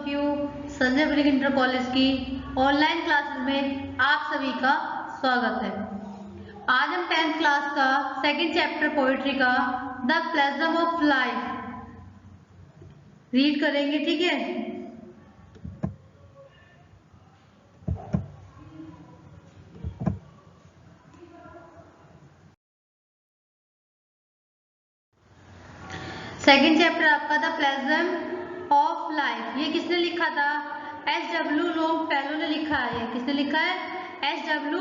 Of you Sanjay public inter college की online classes में आप सभी का स्वागत है। आज हम 10th क्लास का सेकंड चैप्टर पोएट्री का the psalm of life read करेंगे, ठीक है। सेकंड चैप्टर आपका द प्लेजम ऑफ लाइफ, ये किसने लिखा था? एच.डब्ल्यू. लॉन्गफेलो ने लिखा है। किसने लिखा है? एच.डब्ल्यू.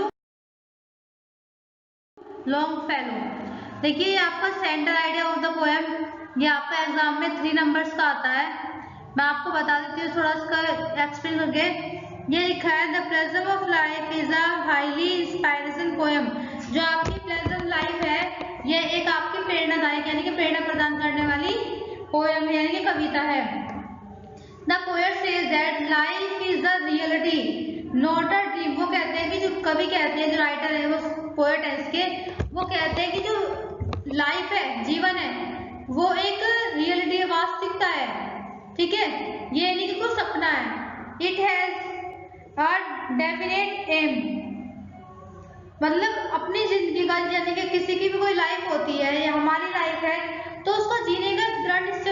लॉन्गफेलो। देखिए आपका centre idea of the poem, ये आपका एग्जाम में 3 नंबर्स का आता है। मैं आपको बता देती हूँ थोड़ा इसका एक्सप्लेन करके। ये लिखा है the psalm of life is a highly inspiration poem. जो आपकी प्लेजम लाइफ है ये एक आपकी प्रेरणादायक यानी कि प्रेरणा प्रदान करने वाली पोएम यानी कि कविता है। The poet says that life is the reality not a dream. वो कहते हैं कि जो कवि कहते हैं, जो राइटर है, वो पोएट है इसके, वो कहते हैं कि जो लाइफ है, जीवन है, वो एक रियलिटी है, वास्तविकता है, ठीक है। ये नहीं कि कोई सपना है। It has a definite aim, मतलब अपनी जिंदगी का यानी कि किसी की भी कोई लाइफ होती है या हमारी लाइफ है तो उसको जीने का दृढ़ निश्चय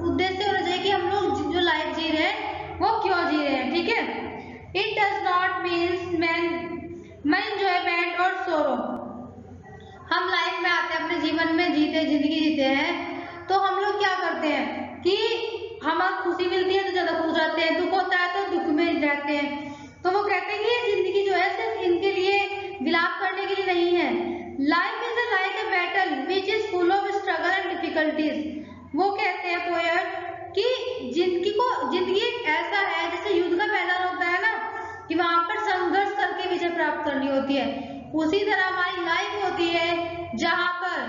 उद्देश्य होना चाहिए कि हम लोग जो लाइफ जी रहे हैं वो क्यों जी रहे हैं, ठीक है। It does not means man enjoyment और सोरो। हम लाइफ में आते हैं, अपने जीवन में जिंदगी जीते हैं तो हम लोग क्या करते हैं कि हमें खुशी मिलती है तो ज्यादा खुश रहते हैं, दुख होता है तो दुख में रहते हैं। तो वो कहते हैं कि ये जिंदगी जो है सिर्फ इनके लिए विलाप करने के लिए नहीं है। Life is like a battle which is full of struggle and difficulties. वो कहते हैं पोएट कि जिंदगी एक ऐसा है जैसे युद्ध का मैदान होता है ना, कि वहां पर संघर्ष करके विजय प्राप्त करनी होती है। उसी तरह हमारी लाइफ होती है जहां पर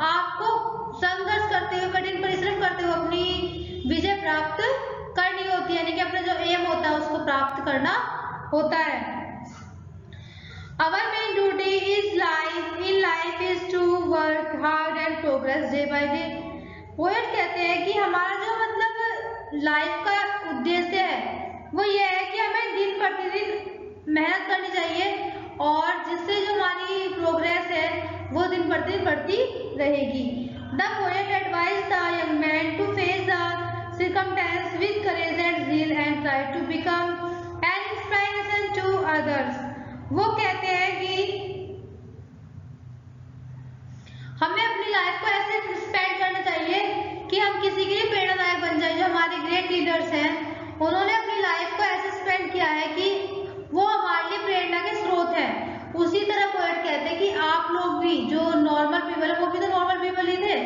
आपको संघर्ष करते हुए, कठिन परिश्रम करते हुए अपनी विजय प्राप्त करनी होती है, यानी कि अपना जो एम होता है उसको प्राप्त करना होता है। Our main duty in life is to work hard and progress day by day. Poet कहते हैं कि हमारा जो मतलब लाइफ का उद्देश्य है वो ये है कि हमें दिन प्रतिदिन मेहनत करनी चाहिए और जिससे जो हमारी प्रोग्रेस है वो दिन प्रतिदिन बढ़ती रहेगी। The poet advised the young man to face the circumstance with courage and zeal and try to become an inspiration to others. वो कहते हैं कि हमें अपनी लाइफ को ऐसे स्पेंड करना चाहिए कि हम किसी के लिए प्रेरणादायक बन जाए। जो हमारे ग्रेट लीडर्स हैं उन्होंने अपनी लाइफ को ऐसे स्पेंड किया है कि वो हमारे लिए प्रेरणा के स्रोत है। उसी तरह पोएट कहते हैं कि आप लोग भी जो नॉर्मल पीपल है, वो भी तो नॉर्मल पीपल ही थे,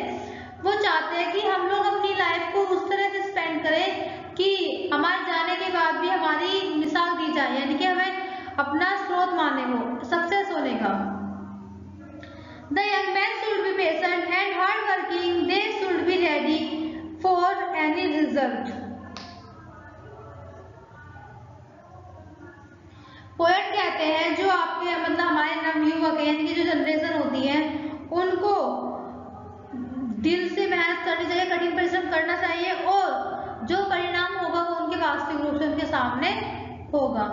वो चाहते हैं कि हम लोग अपनी लाइफ को उस तरह से स्पेंड करें कि हमारे जाने के बाद भी हमारी मिसाल दी जाए, यानी कि हमें अपना स्रोत माने हो सक्सेस होने का। The young man should be patient and hard working. They should be ready for any result. Poet कहते हैं जो आपके मतलब हमारे नवयुवक यानी कि जो जनरेशन होती है उनको दिल से मेहनत करनी चाहिए, कठिन परिश्रम करना चाहिए और जो परिणाम होगा वो उनके वास्तविक रूप से उनके सामने होगा।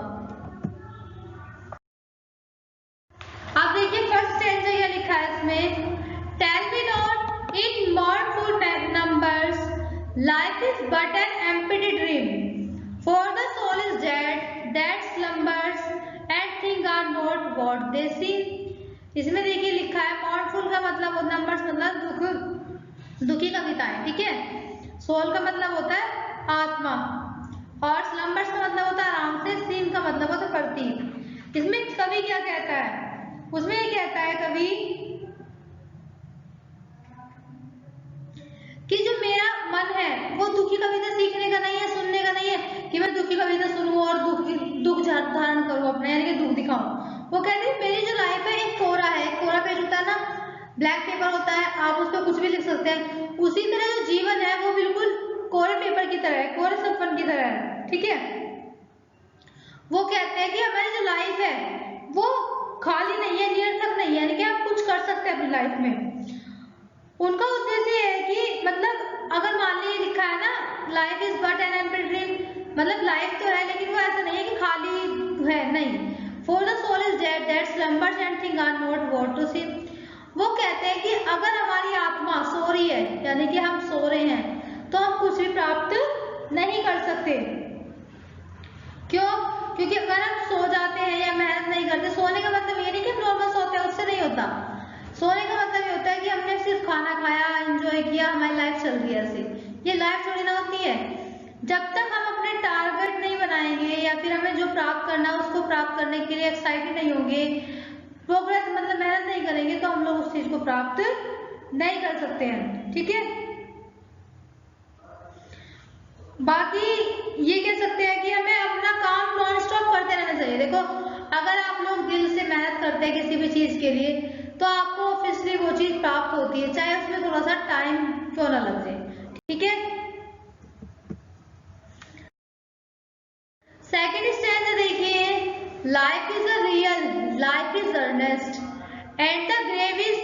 अब देखिए फर्स्ट स्टैंजा क्या लिखा है इसमें। Tell me not in mournful numbers life is but an empty dream for the soul is dead that slumbers and things are not what they seem. इसमें देखिए लिखा है mournful का मतलब नंबर्स मतलब दुखी कविताएं, ठीक है। सोल का मतलब होता है आत्मा और स्लम्बर्स का मतलब होता है आराम से, सीम का मतलब होता है प्रतीक। इसमें कवि क्या कहता है? उसमें ये कहता है कवि कि जो मेरा मन है वो दुखी कविता सीखने का नहीं है, सुनने का नहीं है कि मैं दुखी कविता सुनूं और दुख धारण करूं अपने, यानी कि दुख दिखाऊं। वो कहते हैं मेरी जो लाइफ है एक कोरा है, एक कोरा पेज होता है ना, ब्लैक पेपर होता है, आप उस पर कुछ भी लिख सकते हैं। उसी तरह जो जीवन है वो बिल्कुल कोरे पेपर की तरह है, कोरे सफन की तरह है, ठीक है। वो कहते हैं कि हमारी जो लाइफ है वो खाली नहीं है, निरर्थक नहीं है, यानी कि आप कुछ कर सकते हैं अपनी लाइफ में। उनका उद्देश्य है कि मतलब अगर मान लीजिए लिखा है ना life is but an empty dream, मतलब लाइफ तो है लेकिन वो ऐसा नहीं है कि खाली है, नहीं। For the soul is dead that slumbers and thing are not what to see. वो कहते हैं कि अगर हमारी आत्मा सो रही है, यानी कि हम सो रहे हैं, तो हम कुछ भी प्राप्त नहीं कर सकते। क्यों? क्योंकि अगर हम सो जाते हैं या मेहनत नहीं करते, सोने का मतलब ये नहीं कि हम नॉर्मल सोते हैं, उससे नहीं होता। सोने का मतलब ये होता है कि हमने सिर्फ खाना खाया, एंजॉय किया, हमारी लाइफ चल रही है ऐसे। ये लाइफ थोड़ी ना होती है। जब तक हम अपने टारगेट नहीं बनाएंगे या फिर हमें जो प्राप्त करना है उसको प्राप्त करने के लिए एक्साइटेड नहीं होंगे, प्रोग्रेस मतलब मेहनत नहीं करेंगे, तो हम लोग उस चीज को प्राप्त नहीं कर सकते हैं। ठीक है, बाकी ये कह सकते हैं कि हमें अपना काम नॉन स्टॉप करते रहना चाहिए। देखो, अगर आप लोग दिल से मेहनत करते हैं किसी भी चीज के लिए, तो आपको ऑब्वियसली वो चीज प्राप्त होती है, चाहे उसमें थोड़ा सा टाइम क्यों ना लग जाए। ठीक है, सेकेंड स्टैंजा देखिए, life is a real, life is earnest, and the grave is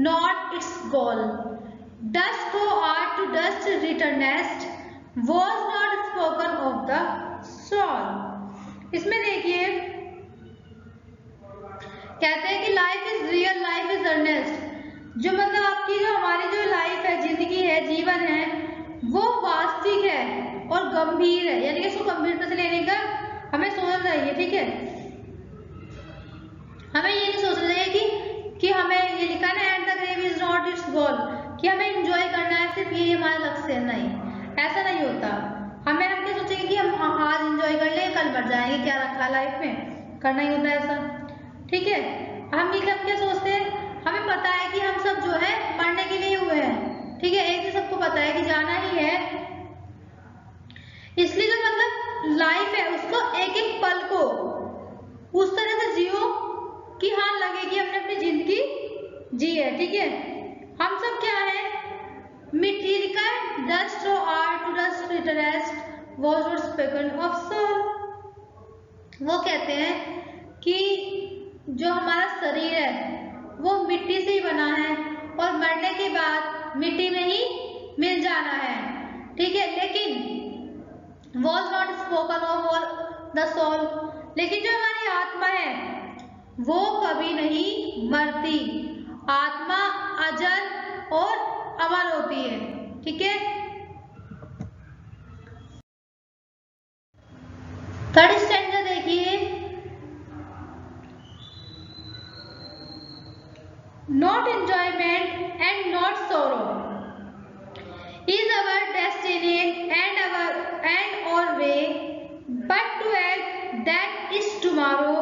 not its goal, dust को art to dust returnest, was not spoken of the soul। इसमें देखिए कहते हैं कि life is real, life is earnest, जो मतलब आपकी जो हमारी जो लाइफ है, जिंदगी है, जीवन है, वो वास्तविक है और गंभीर है, यानी कि इसको गंभीरता से लेने का हमें सोचना चाहिए। ठीक है, हमें ये नहीं सोचना चाहिए कि हमें ये लिखा है ना, and the grave is not its goal, कि हमें एंजॉय करना है, सिर्फ ये हमारा लक्ष्य है, नहीं, ऐसा नहीं होता। हम क्या सोचेंगे कि हम आज एंजॉय कर लें, कल मर जाएंगे, क्या रखा है लाइफ में, करना ही होता है ऐसा। ठीक है, हम क्या सोचते हैं, हमें पता है कि हम सब जो है मरने के लिए हुए हैं। ठीक है, एक दिन सबको पता है कि जाना ही है, इसलिए जो मतलब लाइफ है उसको एक एक पल को उस तरह से जियो कि हाँ लगे कि हमने अपनी जिंदगी जी है। ठीक है, हम सब क्या है, मिट्टी लिखा है, dust are to dust returnest was not spoken of soul. वो कहते हैं कि जो हमारा शरीर है वो मिट्टी से ही बना है और मरने के बाद मिट्टी में ही मिल जाना है। ठीक है, लेकिन was not spoken of the soul, लेकिन जो हमारी आत्मा है वो कभी नहीं मरती, आत्मा अजर और अमर होती है। ठीक है, थर्ड स्टैंजा देखिए, not enjoyment and not sorrow is our destiny and or way, but to act that is tomorrow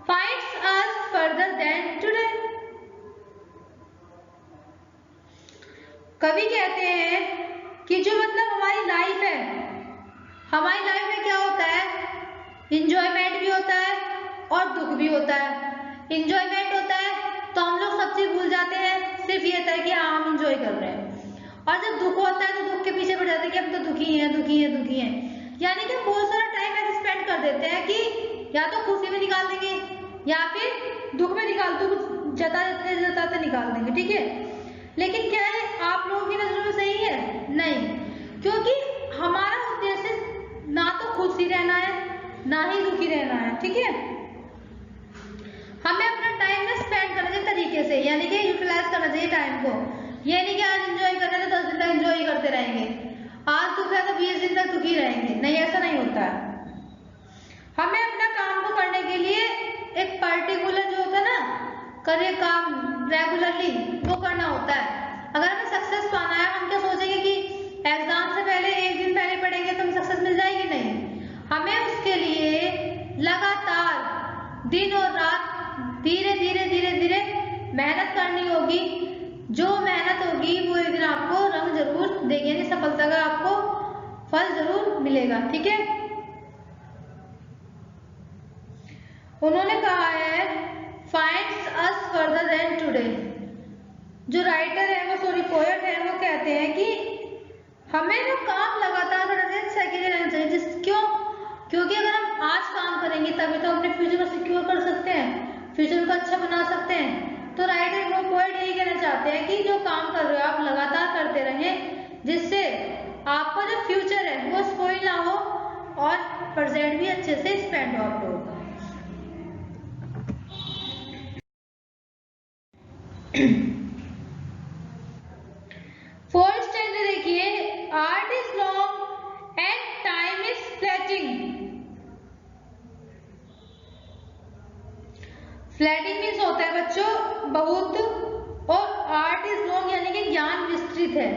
finds us further than today. कवि कहते हैं कि जो मतलब हमारी लाइफ है, हमारी लाइफ में क्या होता है, इंजॉयमेंट भी होता है और दुख भी होता है। इंजॉयमेंट होता है तो हम लोग सब चीज भूल जाते हैं, सिर्फ ये होता है कि हाँ हम इंजॉय कर रहे हैं, और जब दुख होता है तो दुख के पीछे पड़ जाते हैं कि हम तो दुखी हैं, दुखी हैं, दुखी हैं, यानी कि हम बहुत सारा टाइम ऐसे स्पेंड कर देते हैं कि या तो खुशी में निकाल देंगे या फिर दुख में जताते निकाल देंगे। ठीक है, लेकिन क्या है, आप लोगों की नजरों में सही है? नहीं, क्योंकि हमारा उद्देश्य ना तो खुशी रहना है ना ही दुखी रहना है। ठीक है, हमें अपना टाइम ना स्पेंड करना चाहिए तरीके से, यानी कि यूटिलाइज करना चाहिए टाइम को। ये नहीं कि आज एंजॉय कर रहे हैं तो 10 दिन तक एंजॉय करते रहेंगे, आज दुख है तो 20 दिन तक दुखी रहेंगे, नहीं, ऐसा नहीं होता है। हमें अपना काम को करने के लिए एक पर्टिकुलर जो होता है ना, करे काम रेगुलरली, वो करना होता है। अगर हमें सक्सेस पाना है, हम क्या सोचेंगे कि एग्जाम से पहले एक दिन पहले पढ़ेंगे तो हमें सक्सेस मिल जाएगी, नहीं, हमें उसके लिए लगातार दिन और रात धीरे धीरे धीरे धीरे मेहनत करनी होगी। जो मेहनत होगी वो एक दिन आपको रंग जरूर देगी, यानी सफलता का आपको फल जरूर मिलेगा। ठीक है, उन्होंने कहा है finds us further than today, जो राइटर है वो पोएट है, वो कहते हैं कि हमें ना काम लगातार करना चाहिए, सेकेंड रहना चाहिए। क्यों? क्योंकि अगर हम आज काम करेंगे तभी तो अपने फ्यूचर को सिक्योर कर सकते हैं, फ्यूचर को अच्छा बना सकते हैं। तो राइटर वो पोएट यही कहना चाहते हैं कि जो काम कर रहे हो आप लगातार करते रहें, जिससे आपका जो फ्यूचर है वो स्पॉइल ना हो बजट भी अच्छे से स्पेंड हो आप लोगों का। फोर्थ स्टैंडर्ड देखिए, art is long and time is fleeting. Fleeting means होता है बच्चों बहुत, और आर्ट इज लॉन्ग यानी कि ज्ञान विस्तृत है।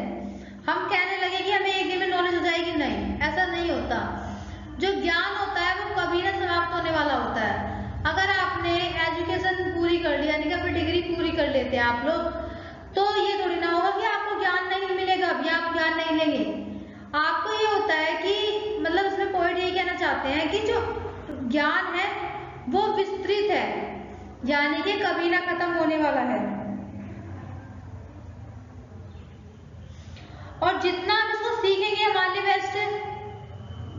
हम कहने लगे कि हमें एक दिन में नॉलेज हो जाएगी, नहीं, ऐसा नहीं होता। जो ज्ञान होता है वो कभी ना समाप्त होने वाला होता है। अगर आपने एजुकेशन पूरी कर ली, यानी कि अपनी डिग्री पूरी कर लेते हैं आप लोग, तो ये थोड़ी ना होगा कि आपको ज्ञान नहीं मिलेगा या आप ज्ञान नहीं लेंगे। आपको ये होता है कि मतलब इसमें पॉइंट ये कहना चाहते हैं कि जो ज्ञान है वो विस्तृत है, यानी कि कभी ना खत्म होने वाला है। और जितना हम इसको सीखेंगे हमारे लिए बेस्ट है,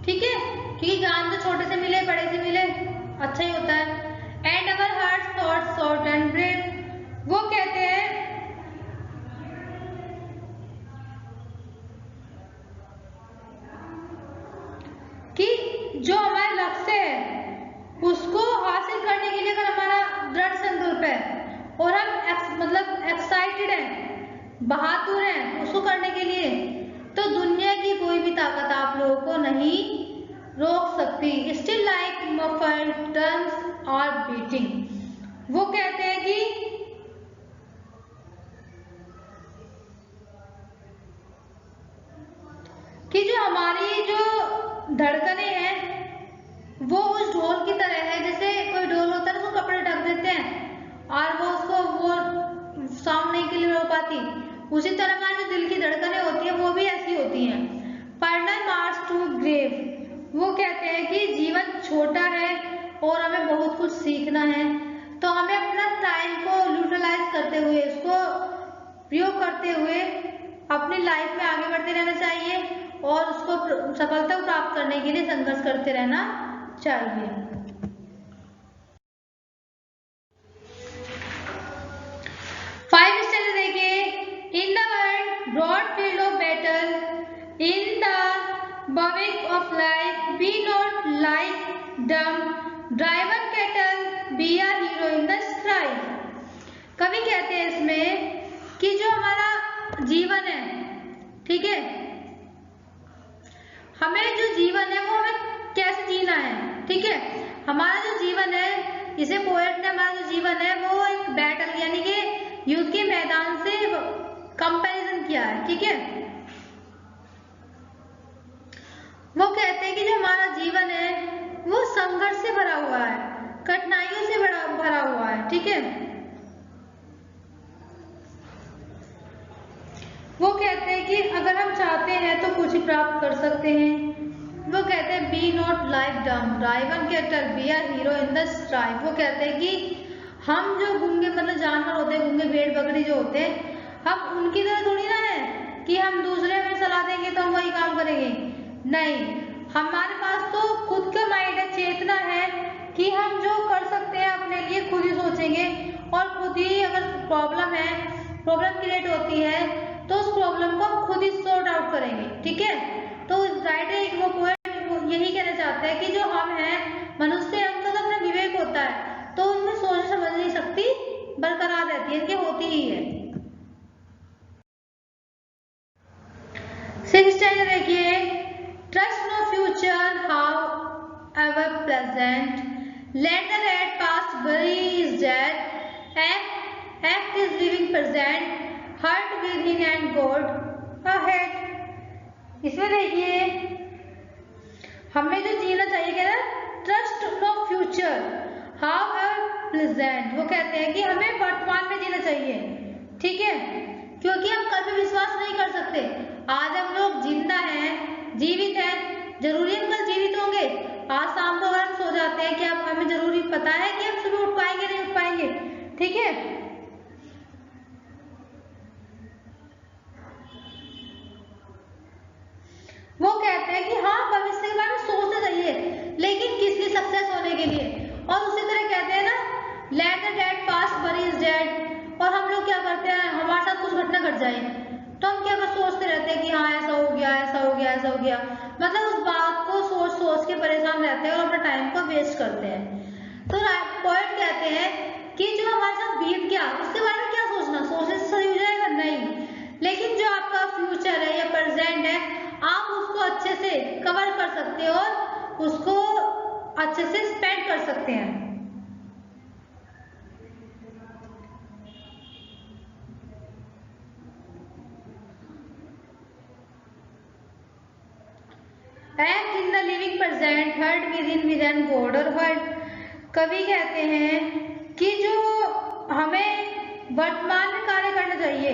ठीक है, क्योंकि ज्ञान तो छोटे से मिले बड़े से मिले अच्छा ही होता है। And our hearts thoughts short and brave, वो कहते हैं कि जो हमारा लक्ष्य है उसको हासिल करने के लिए अगर हमारा दृढ़ संकल्प है और हम मतलब एक्साइटेड हैं, बहादुर हैं उसको करने के लिए, तो दुनिया की कोई भी ताकत आप लोगों को नहीं रोक सकती। Still like muffled drums are beating, वो कहते हैं कि जो हमारी जो धड़कने हैं वो उस ढोल की तरह है। जैसे कोई ढोल होता है उसको कपड़े ढक देते हैं और वो उसको वो साउंड नहीं क्लियर हो पाती, उसी तरह हमारी जो दिल की धड़कनें होती है वो भी ऐसी होती हैं। फाइनल मार्च टू ग्रेव, वो कहते हैं कि जीवन छोटा है और हमें बहुत कुछ सीखना है, तो हमें अपना टाइम को यूटिलाइज करते हुए, उसको प्रयोग करते हुए अपनी लाइफ में आगे बढ़ते रहना चाहिए और उसको सफलता प्राप्त करने के लिए संघर्ष करते रहना चाहिए। फाइव स्टैंडर्ड देखिए, in the world broad field of battle, in the bivouac of life, be not like dumb driven cattle, be a hero in the strife। कवि कहते हैं इसमें कि जो हमारा जीवन है, ठीक है, हमें जो जीवन है वो हमें कैसे जीना है, ठीक है। हमारा जो जीवन है, इसे पोएट ने हमारा जो जीवन है वो एक बैटल यानी कि युद्ध के मैदान से कंपैरिजन किया है, ठीक है। वो कहते हैं कि जो हमारा जीवन है वो संघर्ष से भरा हुआ है, कठिनाइयों से भरा हुआ है, ठीक है। वो कहते हैं कि अगर हम चाहते हैं तो कुछ प्राप्त कर सकते हैं। वो कहते हैं be not like dumb driven cattle, be are hero in the strife. वो कहते हैं कि हम जो गूंगे मतलब जानवर होते हैं, गूंगे भेड़ बकरी जो होते हैं, हम उनकी तरह थोड़ी ना है कि हम दूसरे में सलाह देंगे तो हम वही काम करेंगे, नहीं। हमारे पास तो खुद का माइंड है, चेतना है कि हम जो कर सकते हैं अपने लिए खुद ही सोचेंगे और खुद ही अगर प्रॉब्लम क्रिएट होती है तो उस प्रॉब्लम को हम खुद ही सॉर्ट आउट करेंगे, ठीक है। तो राइटर एक वो पोएट यही कहना चाहते हैं कि जो हम हैं मनुष्य, हमको तो अपना विवेक होता है तो उनमें सोच समझ नहीं सकती बरकरार रहती है, कि होती ही है। सिक्स्थ स्टैंडर्ड देखिए, trust no future however present, let the red past bury is dead, act is living present, heart within and God ahead। इसमें देखिए हमें जो जीना चाहिए, कह रहा है trust no future however present. वो कहते हैं कि हमें वर्तमान में जीना चाहिए, ठीक है, क्योंकि हम कल पे विश्वास नहीं कर सकते। आज हम लोग जिंदा हैं, जीवित हैं, जरूरी हम कल जीवित होंगे। आज शाम को अगर हम सो जाते हैं कि अब हमें जरूरी पता है कि हम सुबह उठ पाएंगे नहीं उठ पाएंगे, ठीक है। वो कहते हैं कि हाँ भविष्य के बारे में सोचना चाहिए, लेकिन किस लिए, सक्सेस होने के लिए। और उसी तरह कहते हैं ना, let the dead past bury is dead। और हम लोग क्या करते हैं, हमारे साथ कुछ घटना घट जाए तो हम क्या कर सोचते रहते हैं कि हाँ ऐसा हो गया, ऐसा हो गया, ऐसा हो गया, मतलब उस बात को सोच सोच के परेशान रहते हैं और अपना टाइम को वेस्ट करते हैं। तो पॉइंट कहते हैं कि जो हमारे साथ बीत गया उसके बारे में क्या सोचना, सोचने से सही हो जाएगा नहीं, लेकिन जो आपका फ्यूचर है या प्रेजेंट है आप उसको अच्छे से कवर कर सकते हो और उसको अच्छे से स्पेंड कर सकते हैं। Act in the living present, hurt within within border hurt। कवि कहते हैं कि जो हमें वर्तमान में कार्य करना चाहिए,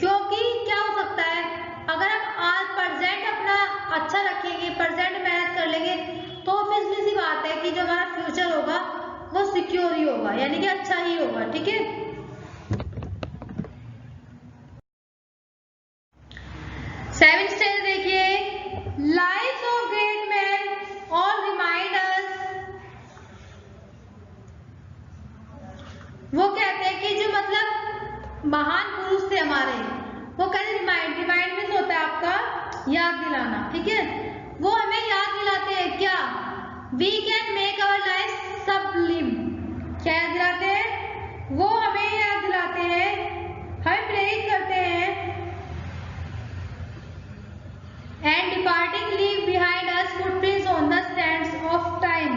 क्योंकि क्या हो सकता है अगर हम आज प्रेजेंट अपना अच्छा रखेंगे, प्रेजेंट मेहनत कर लेंगे, तो ऑब्वियसली सी बात है कि जो हमारा फ्यूचर होगा वो सिक्योर ही होगा, यानी कि अच्छा ही होगा। ठीक है, सेवेंथ स्टेज देखिए, लाइफ ऑफ ग्रेट मैन और रिमाइंड अस। वो कहते हैं कि जो मतलब महान पुरुष थे हमारे, वो कहते रिमाइंड मीन्स होता है आपका याद दिलाना। ठीक है, वो हमें याद दिलाते हैं क्या, we can make our life sublime. क्या याद दिलाते हैं, वो हमें याद दिलाते हैं, हमें प्रेरित करते हैं। And departing leave behind us footprints on the Sands of time.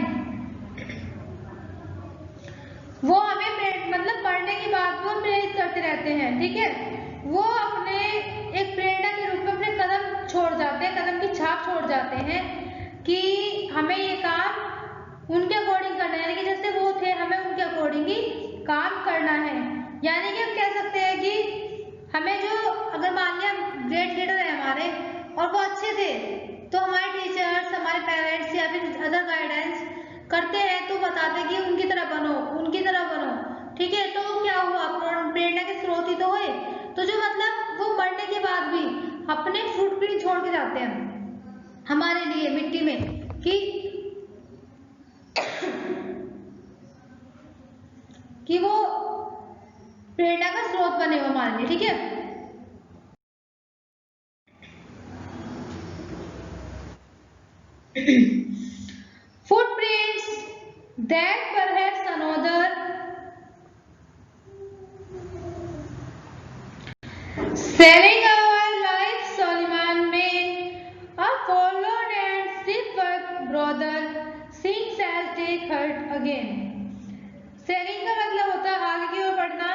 वो हमें मतलब पढ़ने के बाद वो प्रेरित करते रहते हैं। ठीक है, वो अपने एक प्रेरणा के रूप में अपने कदम छोड़ जाते हैं, कदम की छाप छोड़ जाते हैं कि हमें ये काम उनके अकॉर्डिंग करना है, यानी कि जैसे वो थे हमें उनके अकॉर्डिंग ही काम करना है। यानी कि हम कह सकते हैं कि हमें जो अगर मान लिया ग्रेट लीडर है हमारे और वो अच्छे थे, तो हमारे टीचर्स, हमारे पेरेंट्स या फिर अदर गाइडेंस करते हैं तो बताते हैं कि उनकी तरह बनो, उनकी तरह बनो। ठीक है, तो क्या हुआ, प्रेरणा के स्रोत ही तो हुए। तो जो मतलब वो मरने के बाद भी अपने फुटप्रिंट छोड़ के जाते हैं हमारे लिए मिट्टी में, कि वो प्रेरणा का स्रोत बने हो हमारे लिए। ठीक है, footprints that perhaps another saving our life Solomon made a forlorn and shipwrecked brother sinks as take hurt again। Saving का मतलब होता है आगे की ओर बढ़ना,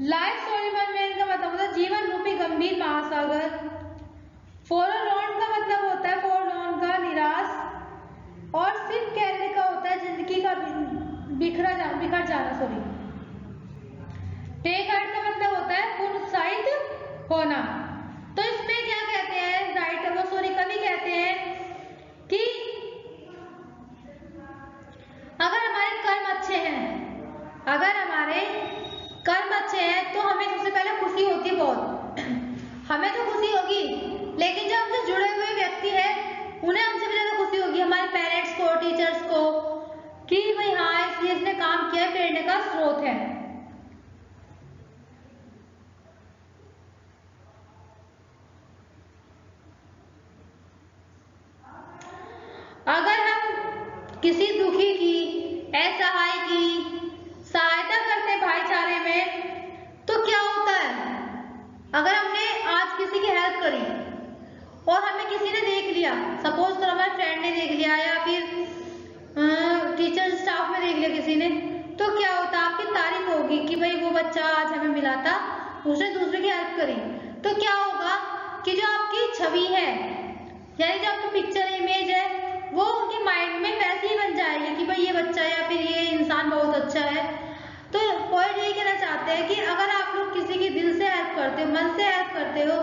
लाइफ सोलिमन मैन का मतलब होता है जीवन रूपी गंभीर महासागर, फॉरलॉर्न का मतलब होता है फॉरलॉर्न का निराश, और सिर्फ कहने का होता है जिंदगी का बिखर जाना। सॉरी, टेक हार्ट का मतलब होता है पुनरुत्साहित होना। तो इसमें क्या कहते हैं राइटर, वो सॉरी कवि कहते हैं कि अगर हमारे कर्म अच्छे हैं, अगर हमारे कर्म अच्छे हैं तो हमें सबसे पहले खुशी होती है बहुत हमें तो खुशी होगी, लेकिन जो हमसे जुड़े हुए व्यक्ति हैं उन्हें हमसे भी ज्यादा खुशी होगी, हमारे पेरेंट्स को, टीचर्स को, कि भाई हाँ इसने काम किया, प्रेरणा का स्रोत है। अगर हम किसी दुखी की, असहाय की सहायता करते हैं भाईचारे में, तो क्या होता है, अगर हमने आज किसी की हेल्प करी और हमें किसी ने देख लिया, सपोज करो हमारे फ्रेंड ने देख लिया या फिर टीचर स्टाफ में देख लिया किसी ने, तो क्या होता है आपकी तारीफ होगी कि भाई वो बच्चा आज हमें मिला था, उसने दूसरे की हेल्प करी। तो क्या होगा कि जो आपकी छवि है, यानी जो आपकी पिक्चर इमेज है, वो उनके माइंड में वैसे ही बन जाएगी कि भाई ये बच्चा या फिर ये इंसान बहुत अच्छा है। तो पॉइंट यही कहना चाहते हैं कि अगर आप लोग किसी की दिल से हेल्प करते हो, मन से हेल्प करते हो,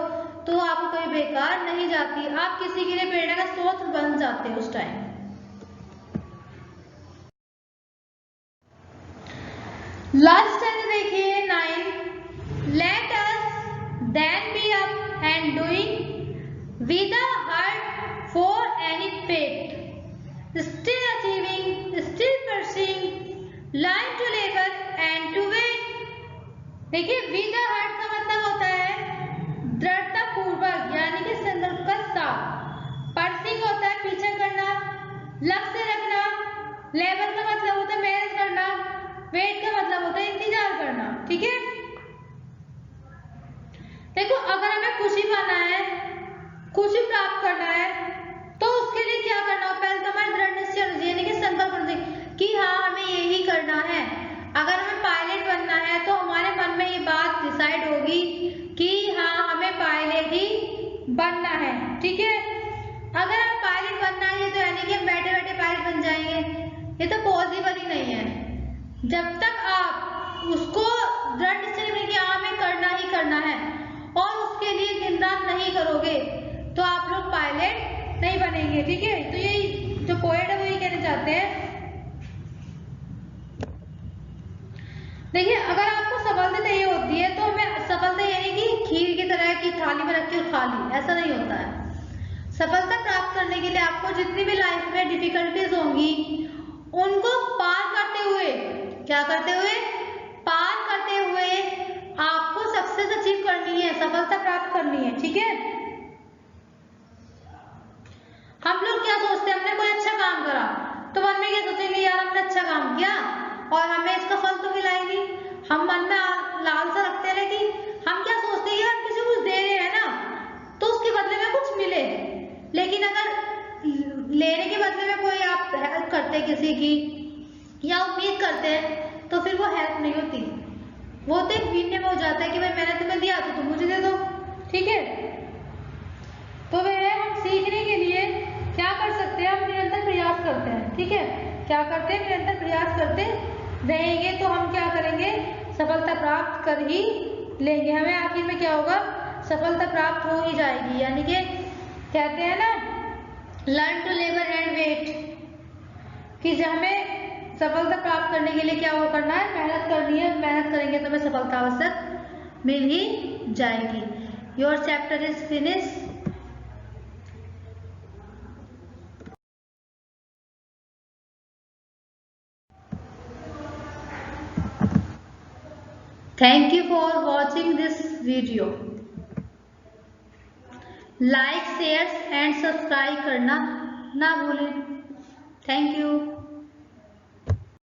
तो आपको कोई बेकार नहीं जाती, आप किसी के लिए प्रेरणा का स्रोत बन जाते हो उस टाइम। लास्ट टाइम देखिए 9, let us then be up and doing with a heart for any pet, still achieving, still pursuing, learn to labor and to wait। देखिए विद अ हार्ट का मतलब होता है दृढ़ता पूर्वक, यानी कि संकल्प का साथ, पर्सिंग होता है पीछा करना, लक्ष्य पायलट नहीं बनेंगे। ठीक है, तो यही जो पोएट है वो ये कहना चाहते हैं। देखिए, अगर आपको सफलता चाहिए होती है तो हमें सफलता ये नहीं कि खीर की तरह की थाली में रख के खा ली, ऐसा नहीं होता है। सफलता प्राप्त करने के लिए आपको जितनी भी लाइफ में डिफिकल्टीज होंगी उनको पार करते हुए, क्या करते हुए, पार करते हुए आपको सक्सेस अचीव करनी है, सफलता प्राप्त करनी है। ठीक है, हम लोग क्या सोचते हैं, हमने कोई अच्छा काम करा तो मन में क्या सोचेंगे, यार हमने अच्छा काम किया और हमें इसका फल तो मिला ही नहीं। हम मन में लालसा रखते हैं, लेकिन हम क्या सोचते हैं, हम किसी को कुछ दे रहे हैं ना तो उसके बदले में कुछ मिले। लेकिन अगर लेने के बदले में कोई आप हेल्प करते हैं किसी की या उम्मीद करते हैं तो फिर वो हेल्प नहीं होती, वो तो एक वीन्य में हो जाता है कि भाई मैंने तुम्हें दिया तो तुम मुझे दे दो। ठीक है, तो वह हम सीखने के लिए क्या कर सकते हैं, हम निरंतर प्रयास करते हैं। ठीक है, क्या करते हैं, निरंतर प्रयास करते रहेंगे तो हम क्या करेंगे, सफलता प्राप्त कर ही लेंगे। हमें आखिर में क्या होगा, सफलता प्राप्त हो ही जाएगी। यानी कि कहते हैं ना, learn to labour and wait, कि जब हमें सफलता प्राप्त करने के लिए क्या वो करना है, मेहनत करनी है। मेहनत करेंगे तो हमें सफलता अवश्य मिल ही जाएगी। Your chapter is finish. Thank you for watching this video. Like, share and subscribe करना ना भूलें। Thank you.